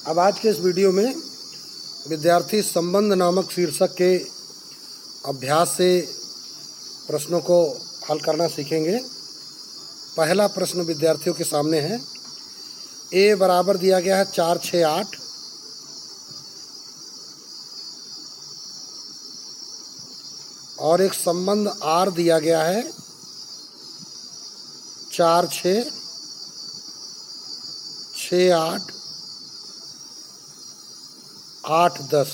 अब आज के इस वीडियो में विद्यार्थी संबंध नामक शीर्षक के अभ्यास से प्रश्नों को हल करना सीखेंगे। पहला प्रश्न विद्यार्थियों के सामने है। ए बराबर दिया गया है 4, 6, 8। और एक संबंध आर दिया गया है 4, 6, 6, 8, 8, 10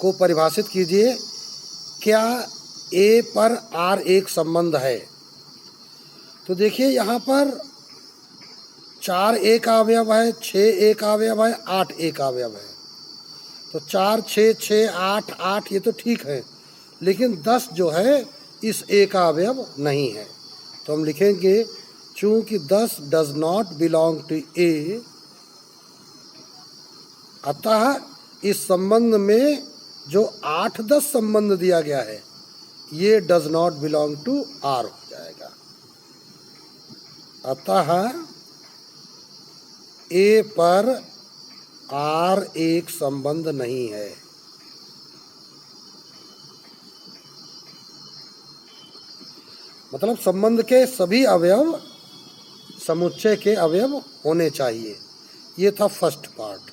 को परिभाषित कीजिए। क्या ए पर आर एक संबंध है? तो देखिए यहाँ पर 4 एक अवयव है, 6 एक अवयव है, 8 एक अवयव है। तो 4, 6, 6, 8, 8 ये तो ठीक है, लेकिन 10 जो है इस ए का अवयव नहीं है। तो हम लिखेंगे चूंकि 10 डज नॉट बिलोंग टू ए, अतः इस संबंध में जो 8, 10 संबंध दिया गया है ये does not belong to R हो जाएगा। अतः ए पर आर एक संबंध नहीं है। मतलब संबंध के सभी अवयव समुच्चय के अवयव होने चाहिए। ये था फर्स्ट पार्ट।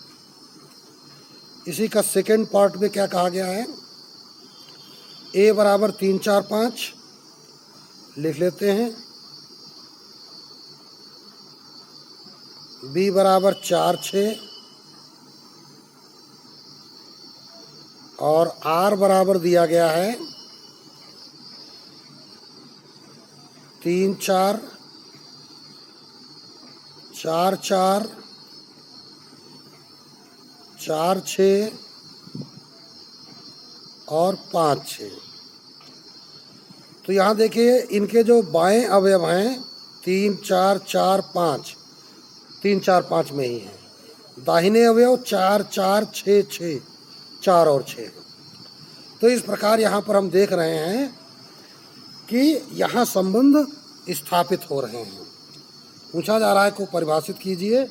इसी का सेकंड पार्ट में क्या कहा गया है? ए बराबर 3, 4, 5 लिख लेते हैं। बी बराबर 4, 6 और आर बराबर दिया गया है 3, 4, 4, 4, 4, 6 और 5, 6। तो यहाँ देखिए इनके जो बाएं अवयव हैं 3, 4, 4, 5, 3, 4, 5 में ही है। दाहिने अवयव 4, 4, 6, 6, 4 और 6। तो इस प्रकार यहाँ पर हम देख रहे हैं कि यहाँ संबंध स्थापित हो रहे हैं। पूछा जा रहा है को परिभाषित कीजिए।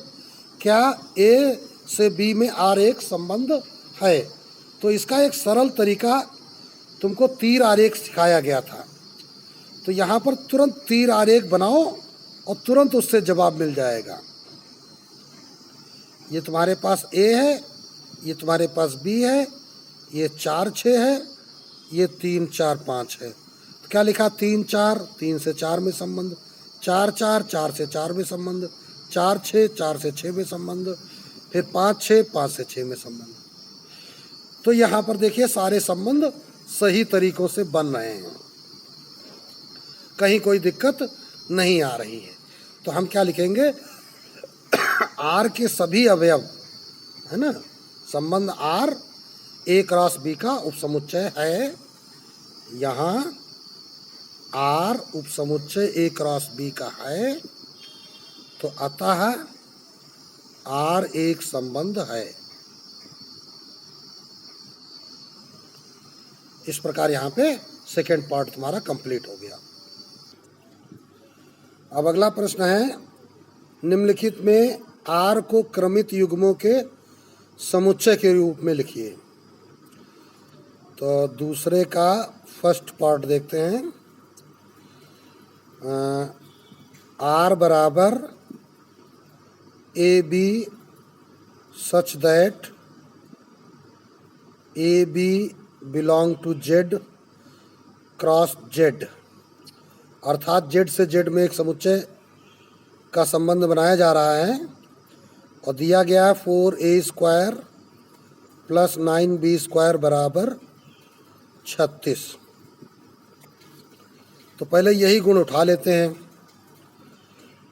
क्या ए से बी में आर एक संबंध है? तो इसका एक सरल तरीका तुमको तीर आरेख सिखाया गया था। तो यहाँ पर तुरंत तीर आरेख बनाओ और तुरंत उससे जवाब मिल जाएगा। ये तुम्हारे पास ए है, ये तुम्हारे पास बी है, ये 4, 6 है, ये 3, 4, 5 है। तो क्या लिखा? 3, 4, 3 से 4 में संबंध, 4, 4, 4 से 4 में संबंध, 4, 6, 4 से 6 में संबंध, फिर 5, 6, 5 से 6 में संबंध। तो यहाँ पर देखिए सारे संबंध सही तरीकों से बन रहे हैं, कहीं कोई दिक्कत नहीं आ रही है। तो हम क्या लिखेंगे? आर के सभी अवयव है ना, संबंध आर ए क्रॉस बी का उपसमुच्चय है। यहाँ आर उपसमुच्चय ए क्रॉस बी का है, तो अतः आर एक संबंध है। इस प्रकार यहाँ पे सेकेंड पार्ट तुम्हारा कंप्लीट हो गया। अब अगला प्रश्न है, निम्नलिखित में आर को क्रमित युग्मों के समुच्चय के रूप में लिखिए। तो दूसरे का फर्स्ट पार्ट देखते हैं। आर बराबर A B such that A B belong to Z cross Z, अर्थात जेड से जेड में एक समुच्चय का संबंध बनाया जा रहा है और दिया गया है 4a² + 9b² बराबर 36। तो पहले यही गुण उठा लेते हैं।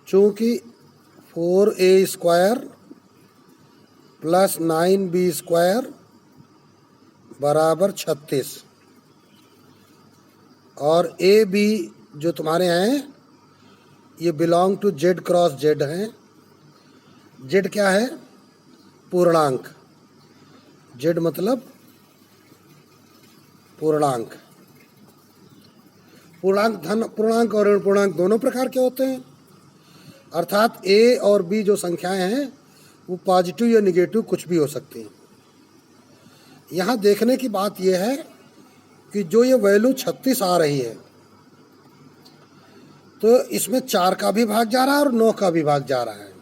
चूंकि 4a² + 9b² बराबर 36 और ए बी जो तुम्हारे हैं ये belong to Z cross Z हैं। जेड क्या है? पूर्णांक। जेड मतलब पूर्णांक। पूर्णांक धन पूर्णांक और ऋण पूर्णांक दोनों प्रकार के होते हैं। अर्थात ए और बी जो संख्याएं हैं वो पॉजिटिव या निगेटिव कुछ भी हो सकती है। यहाँ देखने की बात यह है कि जो ये वैल्यू 36 आ रही है, तो इसमें 4 का भी भाग जा रहा है और 9 का भी भाग जा रहा है।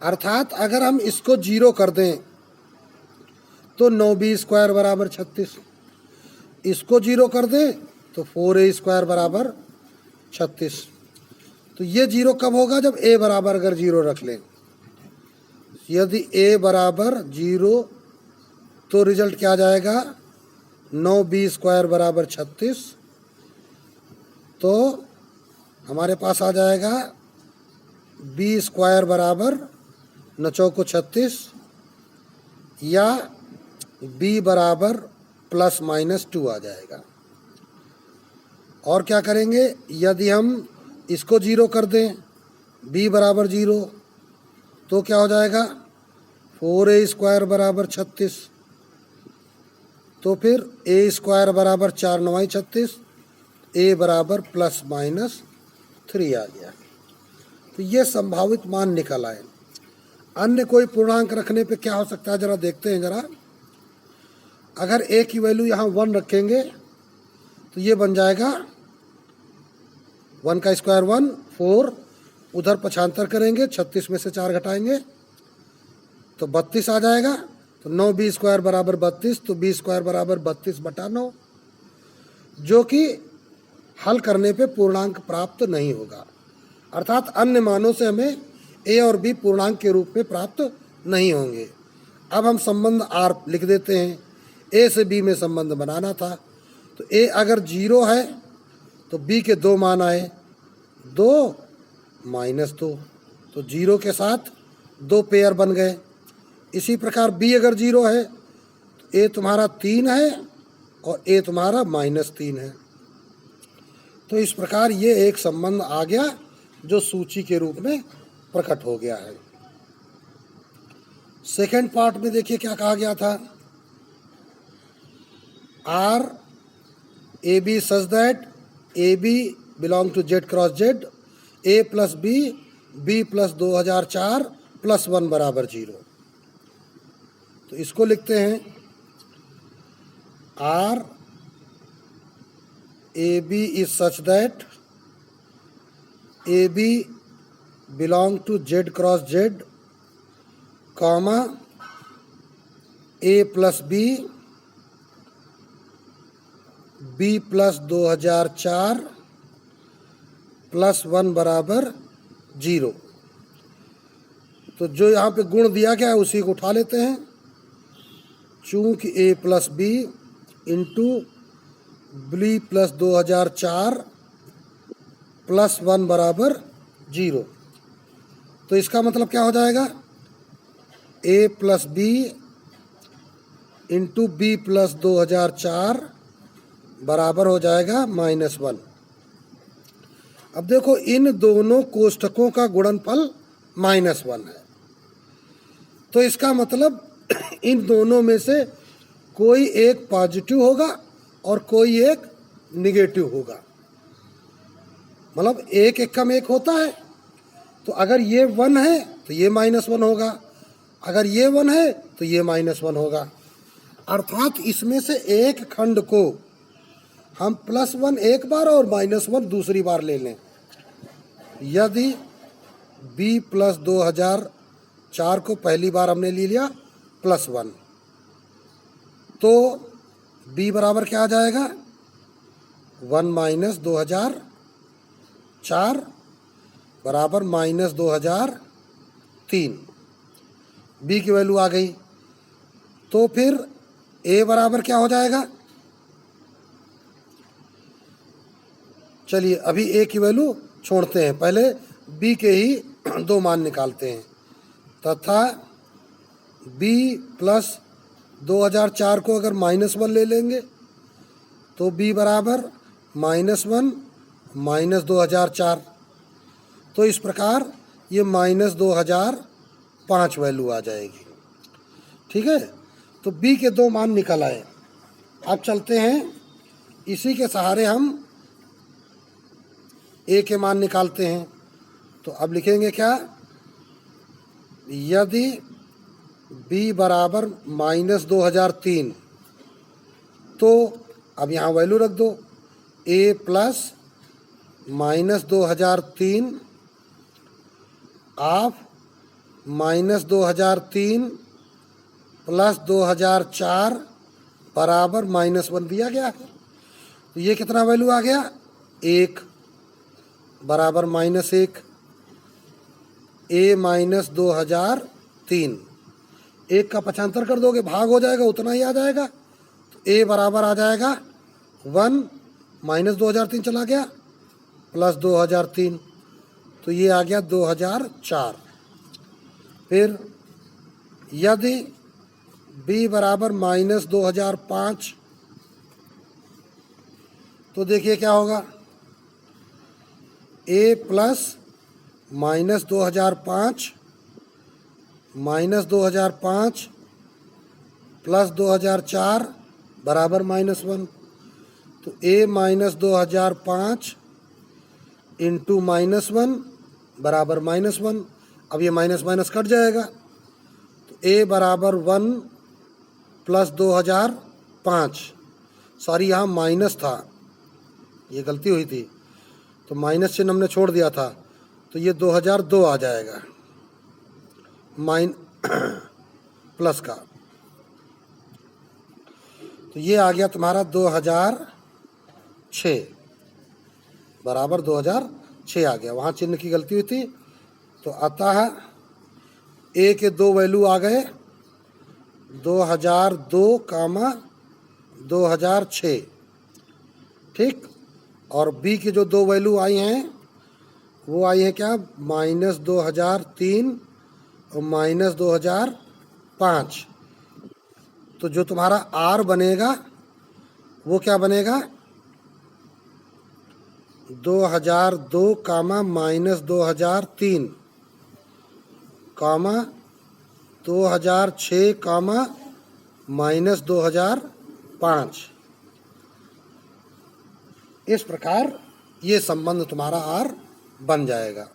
अर्थात अगर हम इसको 0 कर दें तो 9b स्क्वायर बराबर 36, इसको 0 कर दें तो 4a स्क्वायर बराबर 36। तो ये 0 कब होगा? जब a बराबर अगर 0 रख लें। यदि a बराबर 0 तो रिजल्ट क्या आ जाएगा? 9b स्क्वायर बराबर 36। तो हमारे पास आ जाएगा b स्क्वायर बराबर 9 चौको 36 या b बराबर प्लस माइनस 2 आ जाएगा। और क्या करेंगे? यदि हम इसको 0 कर दें, b बराबर 0, तो क्या हो जाएगा? 4a स्क्वायर बराबर 36। तो फिर a स्क्वायर बराबर 4 9 36, a बराबर प्लस माइनस 3 आ गया। तो ये संभावित मान निकल आए। अन्य कोई पूर्णांक रखने पे क्या हो सकता है, जरा देखते हैं जरा। अगर a की वैल्यू यहाँ 1 रखेंगे तो ये बन जाएगा 1 का स्क्वायर 1, 4, उधर पक्षांतर करेंगे, 36 में से 4 घटाएंगे तो 32 आ जाएगा। तो 9b स्क्वायर बराबर 32, तो b स्क्वायर बराबर 32/9, जो कि हल करने पे पूर्णांक प्राप्त नहीं होगा। अर्थात अन्य मानों से हमें a और b पूर्णांक के रूप में प्राप्त नहीं होंगे। अब हम संबंध r लिख देते हैं। a से b में संबंध बनाना था, तो a अगर 0 है तो b के 2 मान आए, 2 -2, तो 0 के साथ 2 पेयर बन गए। इसी प्रकार b अगर 0 है तो a तुम्हारा 3 है और a तुम्हारा -3 है। तो इस प्रकार ये एक संबंध आ गया जो सूची के रूप में प्रकट हो गया है। सेकेंड पार्ट में देखिए क्या कहा गया था। R A B such that A B belong to Z cross Z, A plus B plus 2004 plus 1 बराबर 0। तो इसको लिखते हैं R A B is such that A B belong to Z cross Z, comma A plus B plus 2004 plus 1 बराबर 0। तो जो यहाँ पे गुण दिया गया है उसी को उठा लेते हैं। चूंकि a plus B into B plus 2004 plus 1 बराबर 0, तो इसका मतलब क्या हो जाएगा? a plus B into B plus 2004 बराबर हो जाएगा -1। अब देखो इन दोनों कोष्ठकों का गुणनफल -1 है, तो इसका मतलब इन दोनों में से कोई एक पॉजिटिव होगा और कोई एक निगेटिव होगा। मतलब एक एकम एक होता है, तो अगर ये 1 है तो ये -1 होगा, अगर ये 1 है तो ये -1 होगा। अर्थात इसमें से एक खंड को हम +1 एक बार और -1 दूसरी बार ले लें। यदि b प्लस 2004 को पहली बार हमने ले लिया +1, तो b बराबर क्या आ जाएगा? 1 - 2004 बराबर -2003। b की वैल्यू आ गई। तो फिर a बराबर क्या हो जाएगा? चलिए अभी a की वैल्यू छोड़ते हैं, पहले b के ही 2 मान निकालते हैं। तथा b प्लस 2004 को अगर -1 ले लेंगे तो b बराबर -1 - 2004। तो इस प्रकार ये -2005 वैल्यू आ जाएगी। ठीक है, तो b के 2 मान निकल आए। अब चलते हैं, इसी के सहारे हम a के मान निकालते हैं। तो अब लिखेंगे क्या? यदि b बराबर -2003 तो अब यहाँ वैल्यू रख दो a प्लस -2003 ऑफ -2003 प्लस 2004 बराबर -1 दिया गया है। तो ये कितना वैल्यू आ गया? 1 बराबर -1 a माइनस 2003। 1 का पक्षांतर कर दोगे भाग हो जाएगा, उतना ही आ जाएगा। तो a बराबर आ जाएगा 1 माइनस 2003 चला गया प्लस 2003, तो ये आ गया 2004। फिर यदि b बराबर -2005 तो देखिए क्या होगा, a प्लस -2005 प्लस 2004 बराबर -1। तो a माइनस 2005 इंटू -1 बराबर -1। अब ये माइनस माइनस कट जाएगा, तो a बराबर 1 प्लस 2005, सॉरी यहाँ माइनस था, ये गलती हुई थी, तो माइनस चिन्ह हमने छोड़ दिया था, तो ये 2002 आ जाएगा प्लस का। तो ये आ गया तुम्हारा 2006 बराबर 2006 आ गया। वहाँ चिन्ह की गलती हुई थी, तो अतः ए के दो वैल्यू आ गए 2002 कामा 2006, ठीक। और बी की जो दो वैल्यू आई हैं वो आई है क्या, -2003 और -2005। तो जो तुम्हारा आर बनेगा वो क्या बनेगा, 2002 कामा -2003 कामा 2006 कामा -2005। इस प्रकार ये संबंध तुम्हारा आर बन जाएगा।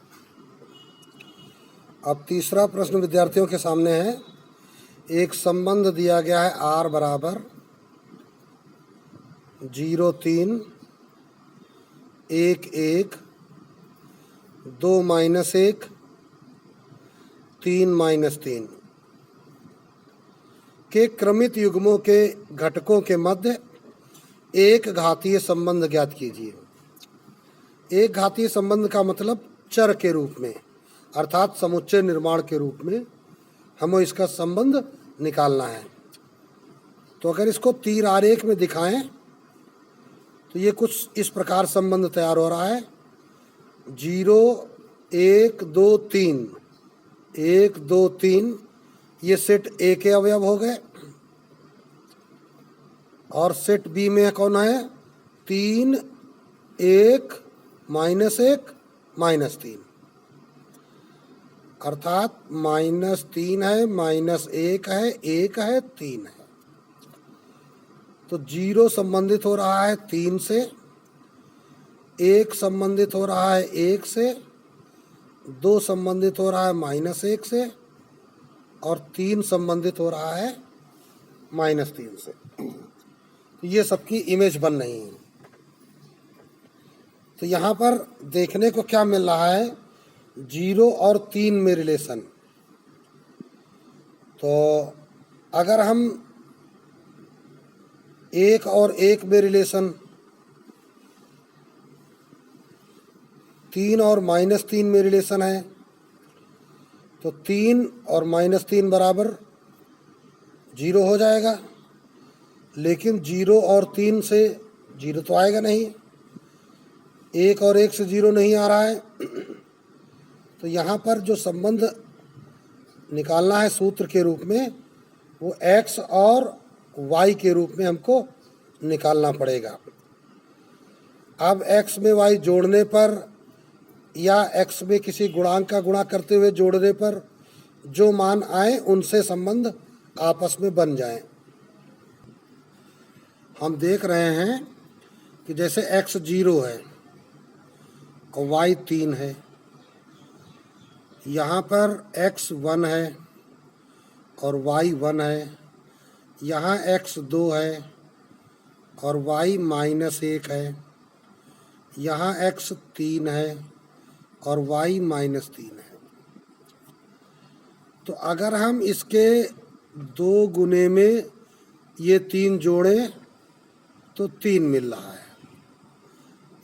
अब तीसरा प्रश्न विद्यार्थियों के सामने है। एक संबंध दिया गया है आर बराबर 0,3 1 1 2 -1 3 -3 के क्रमित युग्मों के घटकों के मध्य एक घातीय संबंध ज्ञात कीजिए। एक घातीय संबंध का मतलब चर के रूप में, अर्थात समुच्चय निर्माण के रूप में हमें इसका संबंध निकालना है। तो अगर इसको तीर आरेख में दिखाएं तो ये कुछ इस प्रकार संबंध तैयार हो रहा है। 0 1 2 3 1 2 3 ये सेट ए के अवयव हो गए, और सेट बी में कौन है, 3 1 -1 -3, अर्थात -3 है, -1 है, 1 है, 3 है। तो 0 संबंधित हो रहा है 3 से, 1 संबंधित हो रहा है 1 से, 2 संबंधित हो रहा है -1 से, और 3 संबंधित हो रहा है -3 से। तो ये सबकी इमेज बन रही है। तो यहाँ पर देखने को क्या मिल रहा है, 0 और 3 में रिलेशन। तो अगर हम 1 और 1 में रिलेशन, 3 और -3 में रिलेशन है, तो 3 और -3 बराबर 0 हो जाएगा। लेकिन 0 और 3 से 0 तो आएगा नहीं, 1 और 1 से 0 नहीं आ रहा है। तो यहाँ पर जो संबंध निकालना है सूत्र के रूप में, वो x और y के रूप में हमको निकालना पड़ेगा। अब x में y जोड़ने पर या x में किसी गुणांक का गुणा करते हुए जोड़ने पर जो मान आए उनसे संबंध आपस में बन जाएं। हम देख रहे हैं कि जैसे x 0 है और y 3 है, यहाँ पर x 1 है और y 1 है, यहाँ x 2 है और y -1 है, यहाँ x 3 है और y -3 है। तो अगर हम इसके 2 गुने में ये 3 जोड़ें तो 3 मिल रहा है।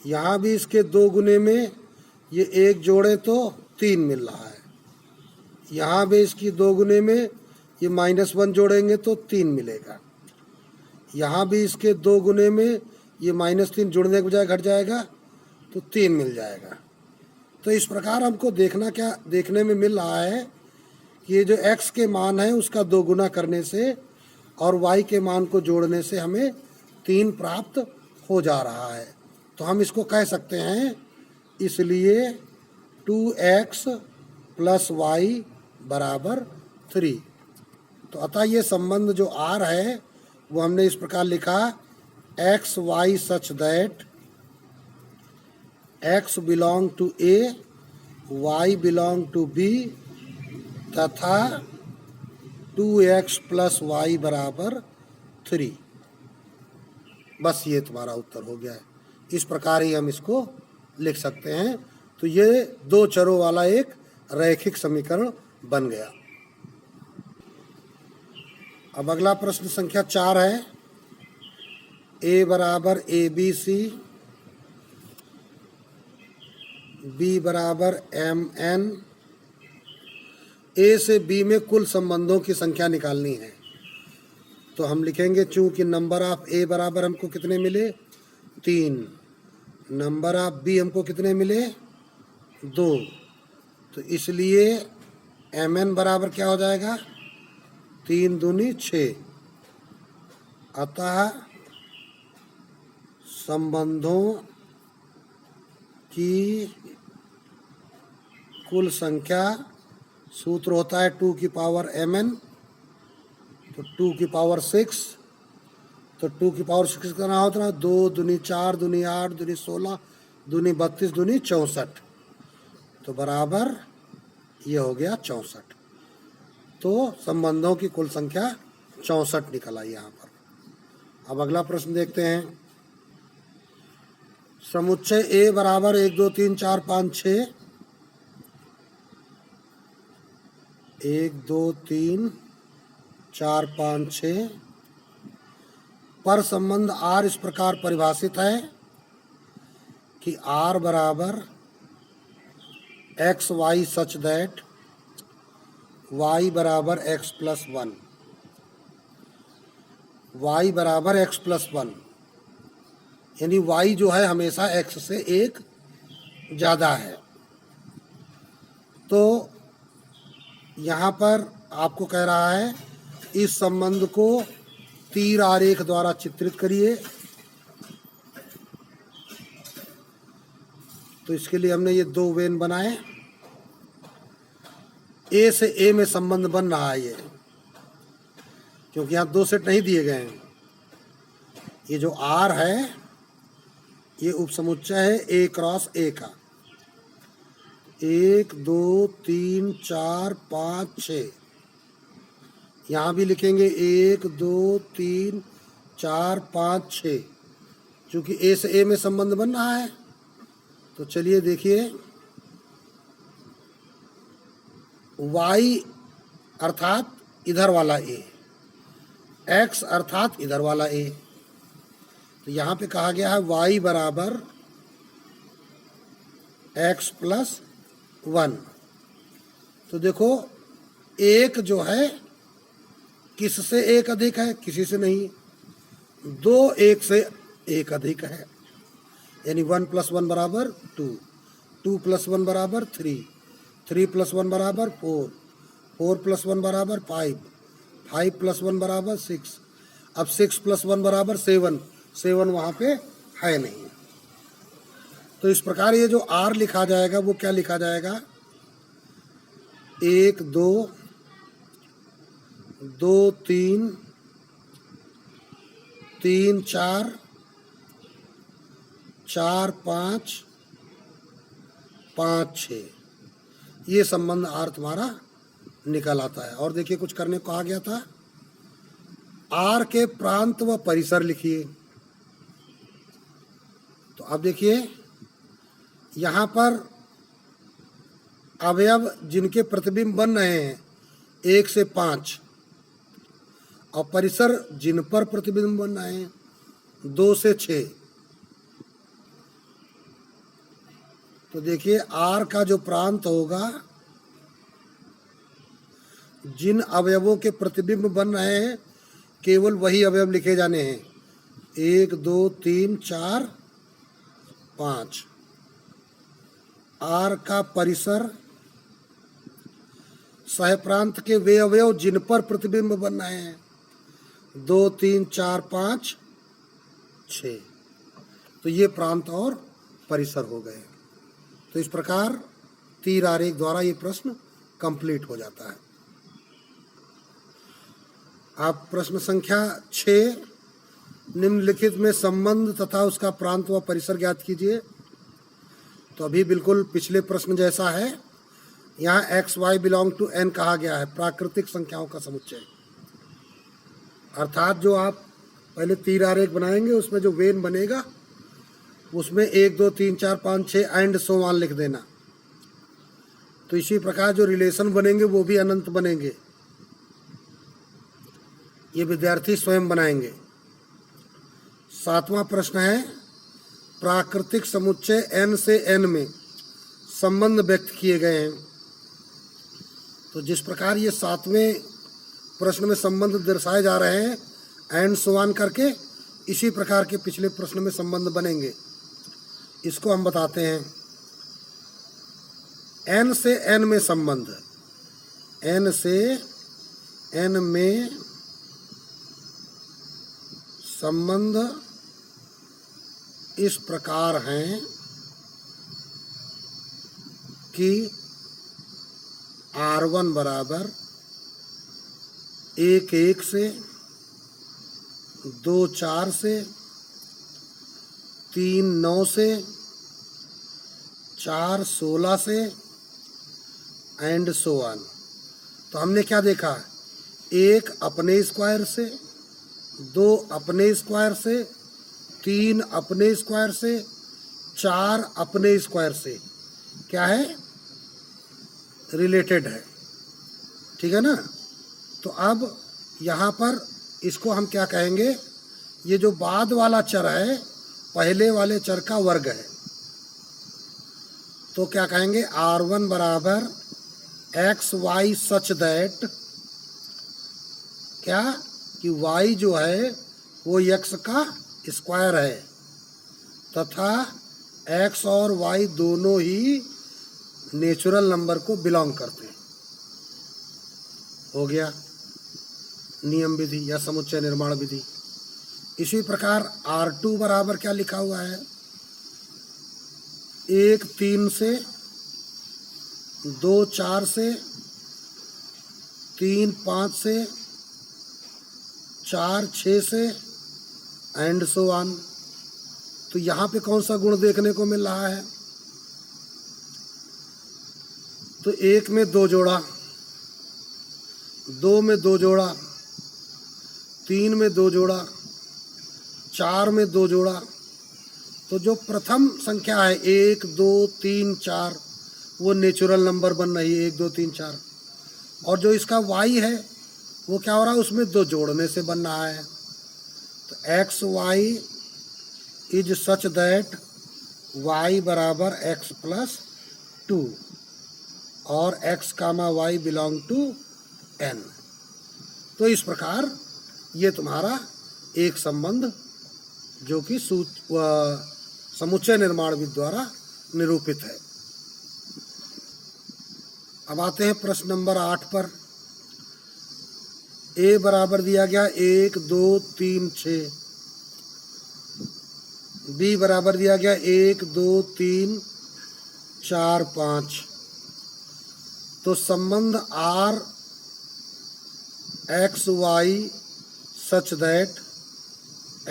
यहाँ भी इसके 2 गुने में ये 1 जोड़े तो 3 मिल रहा है। यहाँ भी इसकी 2 गुने में ये -1 जोड़ेंगे तो 3 मिलेगा। यहाँ भी इसके 2 गुने में ये -3 जुड़ने के बजाय घट जाएगा तो 3 मिल जाएगा। तो इस प्रकार हमको देखने में मिल रहा है कि ये जो x के मान है उसका 2 गुना करने से और y के मान को जोड़ने से हमें 3 प्राप्त हो जा रहा है। तो हम इसको कह सकते हैं, इसलिए 2x + y = 3। तो अतः ये संबंध जो R है वो हमने इस प्रकार लिखा, x y such that x belong to A, y belong to B तथा 2x + y = 3। बस ये तुम्हारा उत्तर हो गया है। इस प्रकार ही हम इसको लिख सकते हैं। तो ये 2 चरों वाला एक रैखिक समीकरण बन गया। अब अगला प्रश्न संख्या 4 है। a = abc, b = mn। ए से बी में कुल संबंधों की संख्या निकालनी है। तो हम लिखेंगे, चूंकि नंबर ऑफ ए बराबर हमको कितने मिले 3, नंबर ऑफ बी हमको कितने मिले 2, तो इसलिए एम एन बराबर क्या हो जाएगा 3 दूनी 6। अतः संबंधों की कुल संख्या, सूत्र होता है 2 की पावर mn, तो 2 की पावर 6, तो 2 की पावर 6 करना होता है 2 दूनी 4 दूनी 8 दूनी 16 दूनी 32 दूनी 64, तो बराबर ये हो गया 64। तो संबंधों की कुल संख्या 64 निकल आई यहाँ पर। अब अगला प्रश्न देखते हैं। समुच्चय A = 1 2 3 4 5 6, 1 2 3 4 5 6 पर संबंध R इस प्रकार परिभाषित है कि R = x y such that y = x + 1, y = x + 1, यानी y जो है हमेशा x से 1 ज़्यादा है। तो यहाँ पर आपको कह रहा है इस संबंध को तीर आरेख द्वारा चित्रित करिए। तो इसके लिए हमने ये 2 वेन बनाए। ए से ए में संबंध बन रहा है ये, क्योंकि यहाँ 2 सेट नहीं दिए गए हैं। ये जो आर है ये उपसमुच्चय है ए क्रॉस ए का। 1 2 3 4 5 6, यहाँ भी लिखेंगे 1 2 3 4 5 6, क्योंकि ए से ए में संबंध बन रहा है। तो चलिए देखिए, y अर्थात इधर वाला a, x अर्थात इधर वाला a। तो यहाँ पे कहा गया है y = x + 1। तो देखो 1 जो है किससे 1 अधिक है, किसी से नहीं। 2 1 से 1 अधिक है, यानी 1 + 1 = 2, 2 + 1 = 3, 3 + 1 = 4, 4 + 1 = 5, 5 + 1 = 6। अब 6 + 1 = 7, 7 वहाँ पे है नहीं। तो इस प्रकार ये जो R लिखा जाएगा वो क्या लिखा जाएगा 1 2 2 3 3 4 4 5 5 6। ये संबंध आर तुम्हारा निकल आता है। और देखिए कुछ करने को कहा गया था, आर के प्रांत व परिसर लिखिए। तो अब देखिए यहाँ पर अवयव जिनके प्रतिबिंब बन रहे हैं 1 से 5 और परिसर जिन पर प्रतिबिंब बन रहे हैं 2 से 6। तो देखिए आर का जो प्रांत होगा, जिन अवयवों के प्रतिबिंब बन रहे हैं केवल वही अवयव लिखे जाने हैं, 1 2 3 4 5। आर का परिसर सहप्रांत के वे अवयव जिन पर प्रतिबिंब बन रहे हैं 2 3 4 5 6। तो ये प्रांत और परिसर हो गए। तो इस प्रकार तीर आरेख द्वारा ये प्रश्न कंप्लीट हो जाता है। आप प्रश्न संख्या 6, निम्नलिखित में संबंध तथा उसका प्रांत व परिसर ज्ञात कीजिए। तो अभी बिल्कुल पिछले प्रश्न जैसा है, यहाँ X Y belong to N कहा गया है, प्राकृतिक संख्याओं का समुच्चय। अर्थात जो आप पहले तीर आरेख बनाएंगे उसमें जो वेन बनेगा उसमें 1 2 3 4 5 6 एंड सो ऑन लिख देना। तो इसी प्रकार जो रिलेशन बनेंगे वो भी अनंत बनेंगे, ये विद्यार्थी स्वयं बनाएंगे। 7वां प्रश्न है, प्राकृतिक समुच्चय n से n में संबंध व्यक्त किए गए हैं। तो जिस प्रकार ये 7वें प्रश्न में संबंध दर्शाए जा रहे हैं एंड सो ऑन करके, इसी प्रकार के पिछले प्रश्न में संबंध बनेंगे। इसको हम बताते हैं। n से n में संबंध, n से n में संबंध इस प्रकार हैं कि R1 बराबर 1 1 से, 2 4 से, 3 9 से, 4 16 से एंड सो ऑन। तो हमने क्या देखा, 1 अपने स्क्वायर से, 2 अपने स्क्वायर से, 3 अपने स्क्वायर से, 4 अपने स्क्वायर से, क्या है, रिलेटेड है। ठीक है ना। तो अब यहाँ पर इसको हम क्या कहेंगे, ये जो बाद वाला चर है पहले वाले चर का वर्ग है। तो क्या कहेंगे, R1 बराबर एक्स वाई सच दैट, क्या कि y जो है वो x का स्क्वायर है तथा x और y दोनों ही नेचुरल नंबर को बिलोंग करते हैं। हो गया नियम विधि या समुच्चय निर्माण विधि। इसी प्रकार R2 बराबर क्या लिखा हुआ है, 1 3 से, 2 4 से, 3 5 से, 4 6 से एंड सो ऑन। तो यहाँ पे कौन सा गुण देखने को मिल रहा है, तो 1 में 2 जोड़ा, 2 में 2 जोड़ा, 3 में 2 जोड़ा, 4 में 2 जोड़ा। तो जो प्रथम संख्या है 1 2 3 4 वो नेचुरल नंबर बन रही है 1 2 3 4, और जो इसका y है वो क्या हो रहा है, उसमें 2 जोड़ने से बन रहा है। तो X Y is such that y बराबर x प्लस 2 और x comma y belong to n। तो इस प्रकार ये तुम्हारा एक संबंध जो कि समुच्चय निर्माण विधि द्वारा निरूपित है। अब आते हैं प्रश्न नंबर 8 पर। a बराबर दिया गया 1 2 3 6, b बराबर दिया गया 1 2 3 4 5। तो संबंध r X Y such that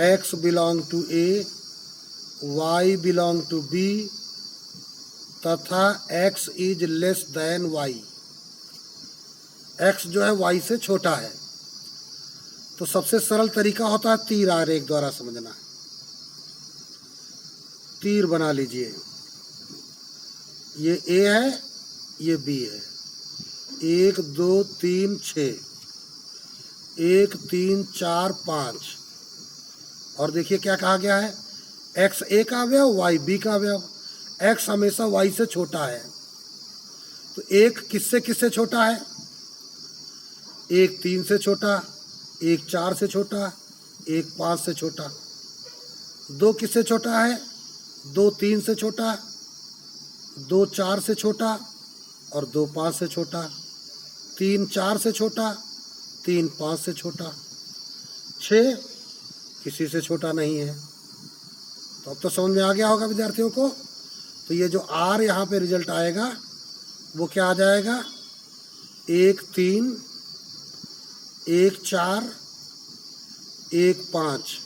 x belong to a, y belong to b तथा x is less than y, x जो है y से छोटा है, तो सबसे सरल तरीका होता है तीर आरेख द्वारा समझना। तीर बना लीजिए, ये A है, ये B है, 1 2 3 6, 1 3 4 5, और देखिए क्या कहा गया है, x A का अवयव, y B का अवयव। x हमेशा y से छोटा है, तो 1 किससे किससे छोटा है, 1 3 से छोटा, 1 4 से छोटा, 1 5 से छोटा। 2 किससे छोटा है, 2 3 से छोटा, 2 4 से छोटा और 2 5 से छोटा। 3 4 से छोटा, 3 5 से छोटा। 6 किसी से छोटा नहीं है। तो अब तो समझ में आ गया होगा विद्यार्थियों को। तो ये जो R यहाँ पे रिजल्ट आएगा वो क्या आ जाएगा, 1 3 1 4 1 5,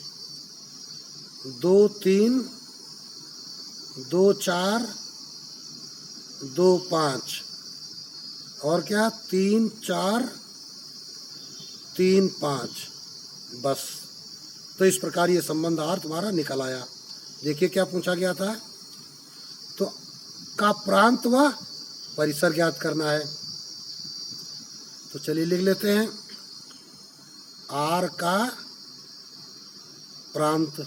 2 3 2 4 2 5, और क्या 3 4 3 5, बस। तो इस प्रकार ये संबंध R तुम्हारा निकल आया। देखिए क्या पूछा गया था, तो का प्रांत व परिसर ज्ञात करना है। तो चलिए लिख लेते हैं, R का प्रांत,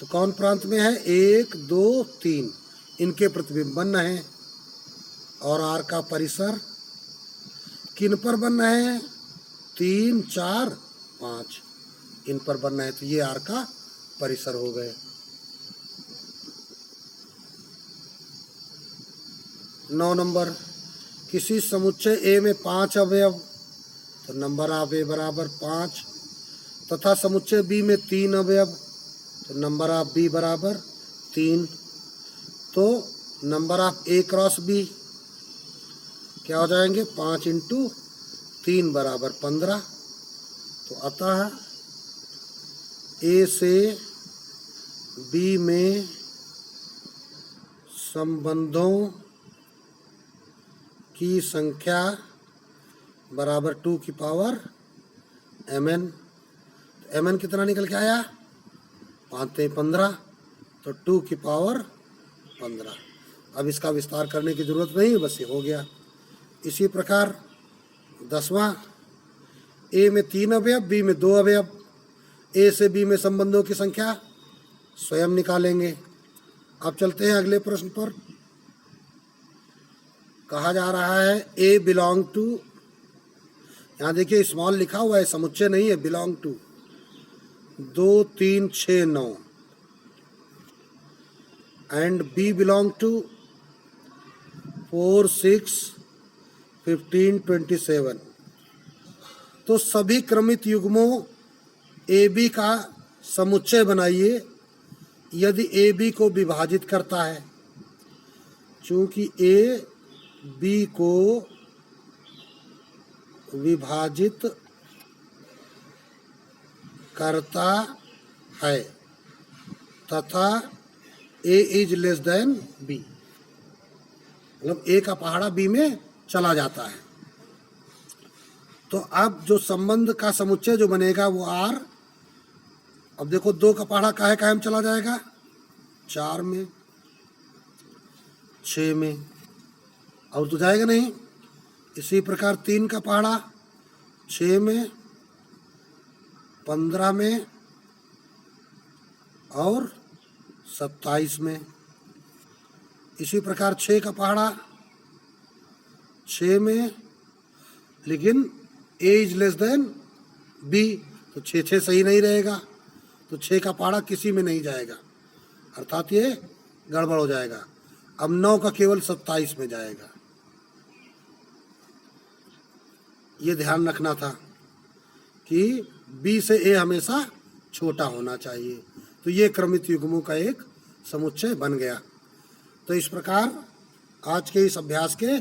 तो कौन प्रांत में है, 1 2 3, इनके प्रतिबिंब बन रहे हैं। और R का परिसर किन पर बन रहे हैं, 3 4 5, इन पर बनना है। तो ये R का परिसर हो गए। 9 नंबर, किसी समुच्चय A में 5 अवयव, तो नंबर ऑफ A बराबर 5, तथा समुच्चय B में 3 अवयव, तो नंबर ऑफ B बराबर 3। तो number of A cross B क्या हो जाएंगे, 5 × 3 बराबर 15। तो अतः A से B में संबंधों की संख्या बराबर 2 की पावर mn। तो mn कितना निकल के आया, 5 × 15, तो 2 की पावर 15। अब इसका विस्तार करने की जरूरत नहीं है, बस ये हो गया। इसी प्रकार 10वां, A में 3 अवयव, B में 2 अवयव, A से B में संबंधों की संख्या स्वयं निकालेंगे। अब चलते हैं अगले प्रश्न पर। कहा जा रहा है A बिलोंग टू, यहाँ देखिए स्मॉल लिखा हुआ है, समुच्चय नहीं है, belong to 2 3 6 9, and B belong to 4 6 15 27। तो सभी क्रमित युग्मों AB का समुच्चय बनाइए यदि AB को विभाजित करता है। चूंकि A B को विभाजित करता है तथा A is less then B, मतलब A का पहाड़ा B में चला जाता है। तो अब जो संबंध का समुच्चय जो बनेगा वो R, अब देखो 2 का पहाड़ा काहे काहे में चला जाएगा, 4 में 6 में, और तो जाएगा नहीं। इसी प्रकार 3 का पहाड़ा 6 में 15 में और 27 में। इसी प्रकार 6 का पहाड़ा 6 में, लेकिन A is less then B, तो 6 6 सही नहीं रहेगा, तो 6 का पहाड़ा किसी में नहीं जाएगा, अर्थात ये गड़बड़ हो जाएगा। अब 9 का केवल 27 में जाएगा। ये ध्यान रखना था कि B से A हमेशा छोटा होना चाहिए। तो ये क्रमित युग्मों का एक समुच्चय बन गया। तो इस प्रकार आज के इस अभ्यास के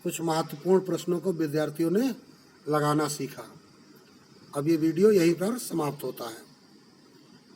कुछ महत्वपूर्ण प्रश्नों को विद्यार्थियों ने लगाना सीखा। अब ये वीडियो यहीं पर समाप्त होता है।